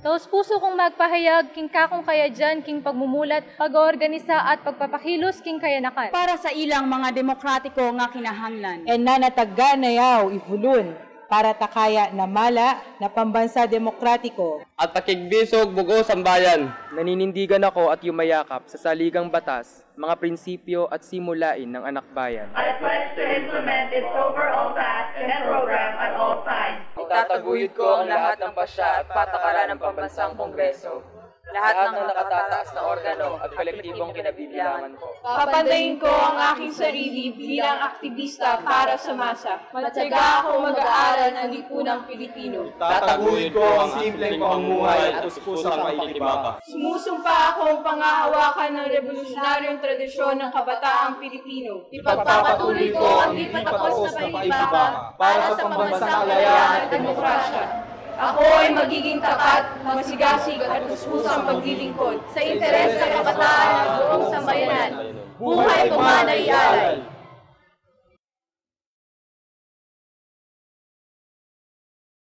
Taos puso kong magpahayag, king kakong kaya dyan, king pagmumulat, pag-oorganisa at pagpapakilos, king kayanakan. Para sa ilang mga demokratiko nga kinahanglan. En nanataga na yaw ifulun para takaya na mala na pambansa demokratiko. At pakigbisog bugo sambayan. Naninindigan ako at yumayakap sa saligang batas, mga prinsipyo at simulain ng anak bayan. I pledge to implement its overall task and program at all times. Itataguyod ko ang lahat ng pasya at patakaran ng pambansang kongreso, lahat ng nakatataas na organo at kolektibong kinabibilangan ko. Papantayin ko ang aking sarili bilang aktivista para sa masa. Matyaga akong mag-aaral ng lipunang Pilipino. Tataguyod ko ang simpleng pamumuhay at puspusang maikibaka. Sumusumpa akong pangahawakan ng revolusyonaryong tradisyon ng kabataang Pilipino. Ipagpapatuloy ko ang di patapos na paikibaka para sa pambansang kalayaan at demokrasya. Ako ay magiging tapat, masigasig at puspusang paglilingkod Sa interes ng kabataan at buong sambayanan. Buhay Pumanay Alay!